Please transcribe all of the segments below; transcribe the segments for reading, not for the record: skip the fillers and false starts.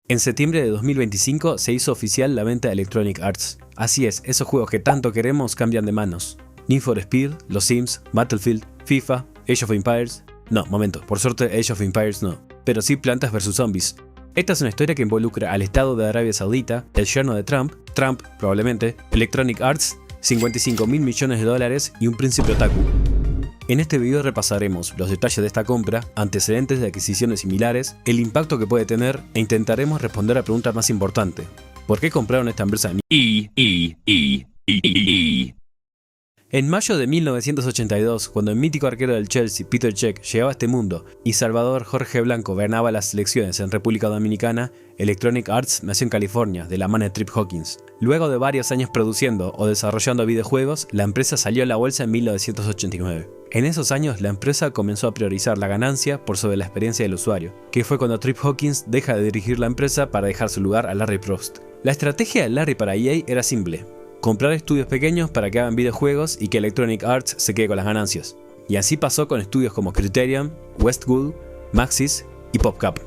En septiembre de 2025 se hizo oficial la venta de Electronic Arts. Así es, esos juegos que tanto queremos cambian de manos. Need for Speed, Los Sims, Battlefield, FIFA, Age of Empires... No, momento, por suerte Age of Empires no. Pero sí Plantas vs Zombies. Esta es una historia que involucra al Estado de Arabia Saudita, el yerno de Trump probablemente, Electronic Arts, 55.000 millones de dólares y un príncipe otaku. En este video repasaremos los detalles de esta compra, antecedentes de adquisiciones similares, el impacto que puede tener e intentaremos responder a la pregunta más importante. ¿Por qué compraron esta empresa? En mayo de 1982, cuando el mítico arquero del Chelsea, Peter Cech, llegaba a este mundo y Salvador Jorge Blanco ganaba las elecciones en República Dominicana, Electronic Arts nació en California, de la mano de Trip Hawkins. Luego de varios años produciendo o desarrollando videojuegos, la empresa salió a la bolsa en 1989. En esos años, la empresa comenzó a priorizar la ganancia por sobre la experiencia del usuario, que fue cuando Trip Hawkins deja de dirigir la empresa para dejar su lugar a Larry Proust. La estrategia de Larry para EA era simple: comprar estudios pequeños para que hagan videojuegos y que Electronic Arts se quede con las ganancias. Y así pasó con estudios como Criterion, Westwood, Maxis y PopCap.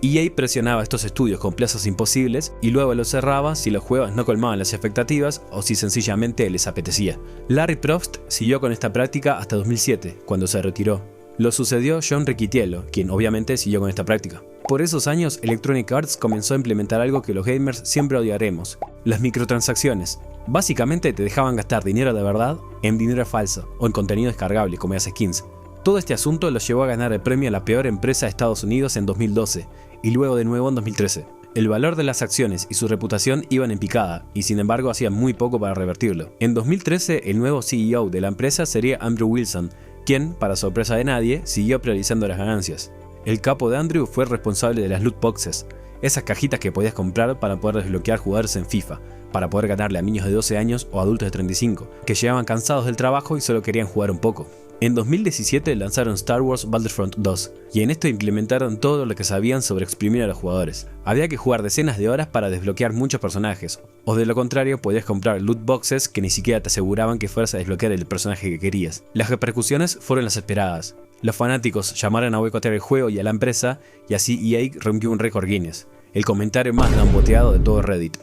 EA presionaba estos estudios con plazos imposibles y luego los cerraba si los juegos no colmaban las expectativas o si sencillamente les apetecía. Larry Proust siguió con esta práctica hasta 2007, cuando se retiró. Lo sucedió John Riccitiello, quien obviamente siguió con esta práctica. Por esos años, Electronic Arts comenzó a implementar algo que los gamers siempre odiaremos: las microtransacciones. Básicamente te dejaban gastar dinero de verdad en dinero falso o en contenido descargable como las skins. Todo este asunto los llevó a ganar el premio a la peor empresa de Estados Unidos en 2012 y luego de nuevo en 2013. El valor de las acciones y su reputación iban en picada y sin embargo hacían muy poco para revertirlo. En 2013 el nuevo CEO de la empresa sería Andrew Wilson, quien, para sorpresa de nadie, siguió priorizando las ganancias. El capo de Andrew fue responsable de las loot boxes, esas cajitas que podías comprar para poder desbloquear jugadores en FIFA, para poder ganarle a niños de 12 años o adultos de 35, que llegaban cansados del trabajo y solo querían jugar un poco. En 2017 lanzaron Star Wars Battlefront 2, y en esto implementaron todo lo que sabían sobre exprimir a los jugadores. Había que jugar decenas de horas para desbloquear muchos personajes, o de lo contrario podías comprar loot boxes que ni siquiera te aseguraban que fueras a desbloquear el personaje que querías. Las repercusiones fueron las esperadas. Los fanáticos llamaron a boicotear el juego y a la empresa, y así EA rompió un récord Guinness, el comentario más gamboteado de todo Reddit.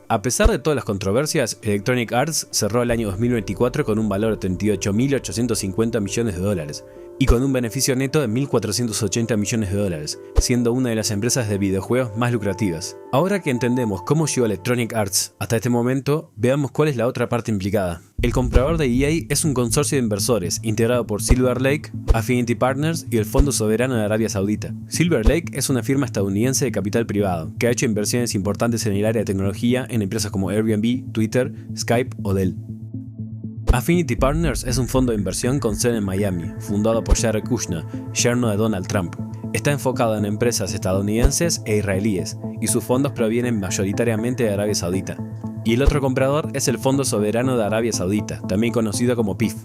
A pesar de todas las controversias, Electronic Arts cerró el año 2024 con un valor de 38.850 millones de dólares y con un beneficio neto de 1.480 millones de dólares, siendo una de las empresas de videojuegos más lucrativas. Ahora que entendemos cómo llegó Electronic Arts hasta este momento, veamos cuál es la otra parte implicada. El comprador de EA es un consorcio de inversores integrado por Silver Lake, Affinity Partners y el Fondo Soberano de Arabia Saudita. Silver Lake es una firma estadounidense de capital privado que ha hecho inversiones importantes en el área de tecnología en empresas como Airbnb, Twitter, Skype o Dell. Affinity Partners es un fondo de inversión con sede en Miami, fundado por Jared Kushner, yerno de Donald Trump. Está enfocado en empresas estadounidenses e israelíes, y sus fondos provienen mayoritariamente de Arabia Saudita. Y el otro comprador es el Fondo Soberano de Arabia Saudita, también conocido como PIF.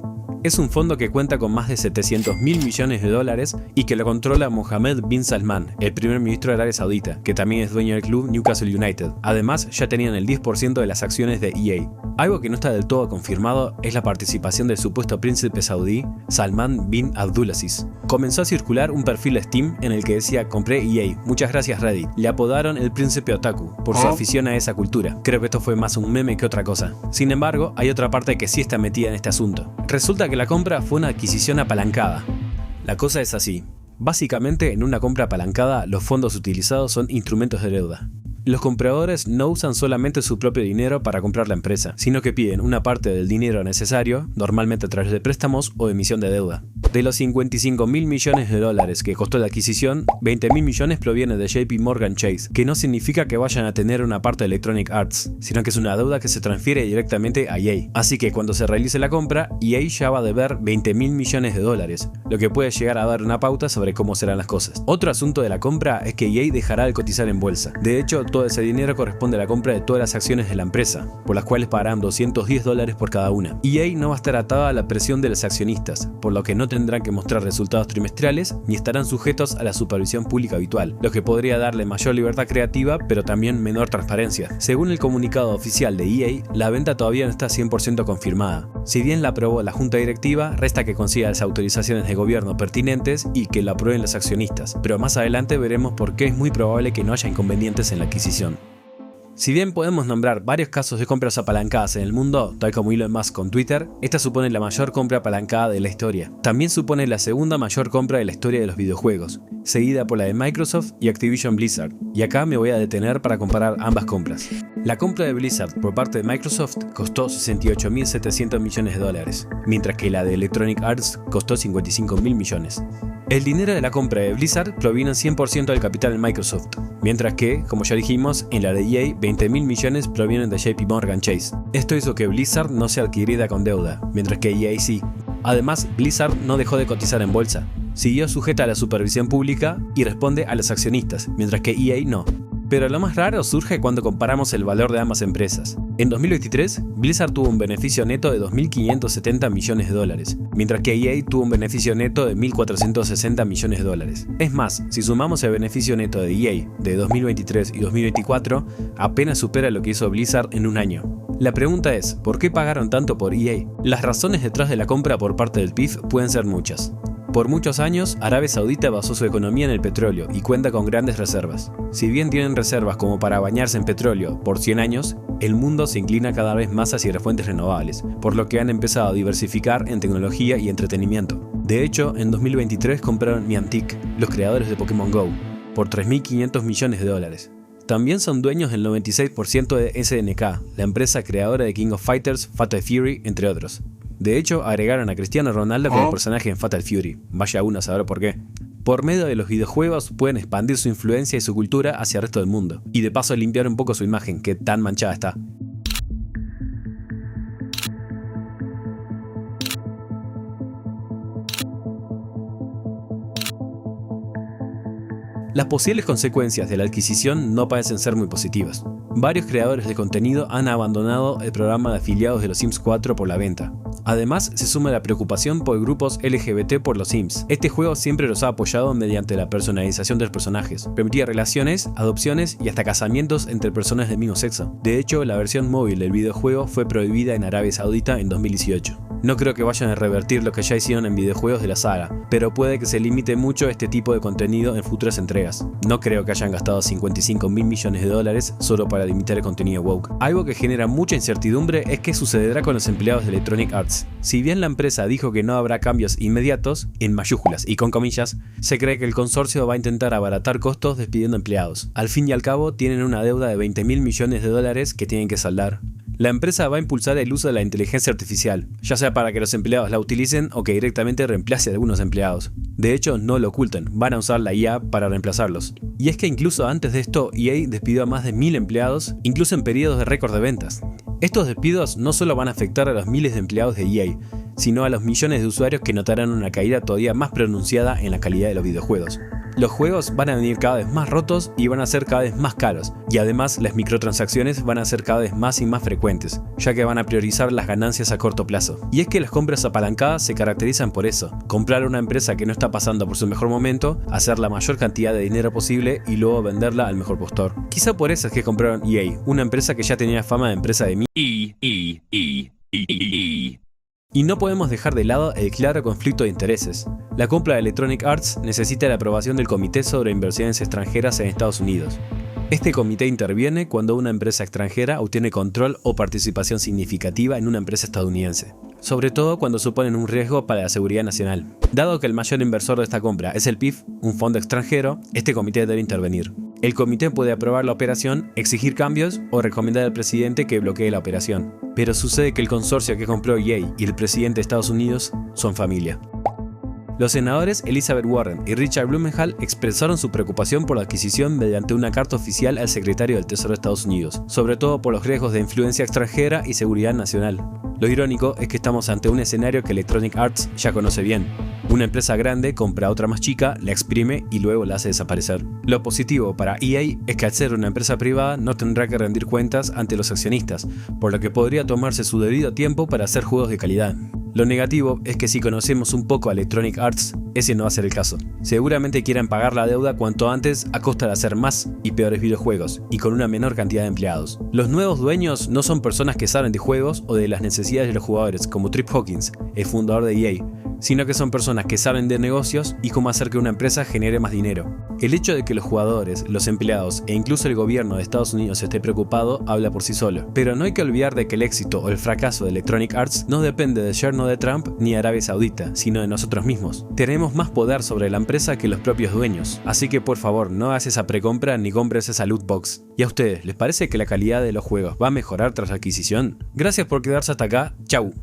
Es un fondo que cuenta con más de 700.000 millones de dólares y que lo controla Mohammed bin Salman, el primer ministro de Arabia Saudita, que también es dueño del club Newcastle United. Además, ya tenían el 10% de las acciones de EA. Algo que no está del todo confirmado es la participación del supuesto príncipe saudí Salman bin Abdulaziz. Comenzó a circular un perfil de Steam en el que decía: compré EA, muchas gracias Reddit. Le apodaron el príncipe otaku por su afición a esa cultura. Creo que esto fue más un meme que otra cosa. Sin embargo, hay otra parte que sí está metida en este asunto. Resulta que la compra fue una adquisición apalancada. La cosa es así. Básicamente, en una compra apalancada, los fondos utilizados son instrumentos de deuda. Los compradores no usan solamente su propio dinero para comprar la empresa, sino que piden una parte del dinero necesario, normalmente a través de préstamos o emisión de deuda. De los 55.000 millones de dólares que costó la adquisición, 20.000 millones provienen de JP Morgan Chase, que no significa que vayan a tener una parte de Electronic Arts, sino que es una deuda que se transfiere directamente a EA. Así que cuando se realice la compra, EA ya va a deber 20.000 millones de dólares, lo que puede llegar a dar una pauta sobre cómo serán las cosas. Otro asunto de la compra es que EA dejará de cotizar en bolsa. De hecho, todo ese dinero corresponde a la compra de todas las acciones de la empresa, por las cuales pagarán $210 por cada una. EA no va a estar atada a la presión de los accionistas, por lo que no tendrán que mostrar resultados trimestrales ni estarán sujetos a la supervisión pública habitual, lo que podría darle mayor libertad creativa pero también menor transparencia. Según el comunicado oficial de EA, la venta todavía no está 100% confirmada. Si bien la aprobó la junta directiva, resta que consiga las autorizaciones de gobierno pertinentes y que la aprueben los accionistas, pero más adelante veremos por qué es muy probable que no haya inconvenientes en la adquisición. Si bien podemos nombrar varios casos de compras apalancadas en el mundo, tal como Elon Musk con Twitter, esta supone la mayor compra apalancada de la historia. También supone la segunda mayor compra de la historia de los videojuegos, seguida por la de Microsoft y Activision Blizzard, y acá me voy a detener para comparar ambas compras. La compra de Blizzard por parte de Microsoft costó 68.700 millones de dólares, mientras que la de Electronic Arts costó 55.000 millones. El dinero de la compra de Blizzard proviene 100% del capital de Microsoft, mientras que, como ya dijimos, en la de EA 20.000 millones provienen de JP Morgan Chase. Esto hizo que Blizzard no sea adquirida con deuda, mientras que EA sí. Además, Blizzard no dejó de cotizar en bolsa, siguió sujeta a la supervisión pública y responde a los accionistas, mientras que EA no. Pero lo más raro surge cuando comparamos el valor de ambas empresas. En 2023, Blizzard tuvo un beneficio neto de 2.570 millones de dólares, mientras que EA tuvo un beneficio neto de 1.460 millones de dólares. Es más, si sumamos el beneficio neto de EA de 2023 y 2024, apenas supera lo que hizo Blizzard en un año. La pregunta es, ¿por qué pagaron tanto por EA? Las razones detrás de la compra por parte del PIF pueden ser muchas. Por muchos años, Arabia Saudita basó su economía en el petróleo y cuenta con grandes reservas. Si bien tienen reservas como para bañarse en petróleo por 100 años, el mundo se inclina cada vez más hacia las fuentes renovables, por lo que han empezado a diversificar en tecnología y entretenimiento. De hecho, en 2023 compraron Niantic, los creadores de Pokémon GO, por 3.500 millones de dólares. También son dueños del 96% de SNK, la empresa creadora de King of Fighters, Fatal Fury, entre otros. De hecho, agregaron a Cristiano Ronaldo como personaje en Fatal Fury, vaya uno a saber por qué. Por medio de los videojuegos pueden expandir su influencia y su cultura hacia el resto del mundo, y de paso limpiar un poco su imagen, que tan manchada está. Las posibles consecuencias de la adquisición no parecen ser muy positivas. Varios creadores de contenido han abandonado el programa de afiliados de los Sims 4 por la venta. Además, se suma la preocupación por grupos LGBT por los Sims. Este juego siempre los ha apoyado mediante la personalización de los personajes. Permitía relaciones, adopciones y hasta casamientos entre personas del mismo sexo. De hecho, la versión móvil del videojuego fue prohibida en Arabia Saudita en 2018. No creo que vayan a revertir lo que ya hicieron en videojuegos de la saga, pero puede que se limite mucho este tipo de contenido en futuras entregas. No creo que hayan gastado 55.000 millones de dólares solo para limitar el contenido woke. Algo que genera mucha incertidumbre es qué sucederá con los empleados de Electronic Arts. Si bien la empresa dijo que no habrá cambios inmediatos, en mayúsculas y con comillas, se cree que el consorcio va a intentar abaratar costos despidiendo empleados. Al fin y al cabo, tienen una deuda de 20.000 millones de dólares que tienen que saldar. La empresa va a impulsar el uso de la inteligencia artificial, ya sea para que los empleados la utilicen o que directamente reemplace a algunos empleados. De hecho, no lo ocultan, van a usar la IA para reemplazarlos. Y es que incluso antes de esto, EA despidió a más de 1.000 empleados, incluso en periodos de récord de ventas. Estos despidos no solo van a afectar a los miles de empleados de EA, sino a los millones de usuarios que notarán una caída todavía más pronunciada en la calidad de los videojuegos. Los juegos van a venir cada vez más rotos y van a ser cada vez más caros, y además las microtransacciones van a ser cada vez más y más frecuentes, ya que van a priorizar las ganancias a corto plazo. Y es que las compras apalancadas se caracterizan por eso: comprar una empresa que no está pasando por su mejor momento, hacer la mayor cantidad de dinero posible y luego venderla al mejor postor. Quizá por eso es que compraron EA, una empresa que ya tenía fama de empresa de Y no podemos dejar de lado el claro conflicto de intereses. La compra de Electronic Arts necesita la aprobación del Comité sobre Inversiones Extranjeras en Estados Unidos. Este comité interviene cuando una empresa extranjera obtiene control o participación significativa en una empresa estadounidense, sobre todo cuando suponen un riesgo para la seguridad nacional. Dado que el mayor inversor de esta compra es el PIF, un fondo extranjero, este comité debe intervenir. El comité puede aprobar la operación, exigir cambios o recomendar al presidente que bloquee la operación. Pero sucede que el consorcio que compró EA y el presidente de Estados Unidos son familia. Los senadores Elizabeth Warren y Richard Blumenthal expresaron su preocupación por la adquisición mediante una carta oficial al secretario del Tesoro de Estados Unidos, sobre todo por los riesgos de influencia extranjera y seguridad nacional. Lo irónico es que estamos ante un escenario que Electronic Arts ya conoce bien. Una empresa grande compra a otra más chica, la exprime y luego la hace desaparecer. Lo positivo para EA es que al ser una empresa privada no tendrá que rendir cuentas ante los accionistas, por lo que podría tomarse su debido tiempo para hacer juegos de calidad. Lo negativo es que si conocemos un poco a Electronic Arts, ese no va a ser el caso. Seguramente quieran pagar la deuda cuanto antes a costa de hacer más y peores videojuegos, y con una menor cantidad de empleados. Los nuevos dueños no son personas que saben de juegos o de las necesidades de los jugadores, como Trip Hawkins, el fundador de EA, sino que son personas que saben de negocios y cómo hacer que una empresa genere más dinero. El hecho de que los jugadores, los empleados e incluso el gobierno de Estados Unidos esté preocupado habla por sí solo. Pero no hay que olvidar de que el éxito o el fracaso de Electronic Arts no depende del yerno de Trump ni de Arabia Saudita, sino de nosotros mismos. Tenemos más poder sobre la empresa que los propios dueños, así que por favor no hagas esa precompra ni compres esa loot box. ¿Y a ustedes les parece que la calidad de los juegos va a mejorar tras la adquisición? Gracias por quedarse hasta acá, chau.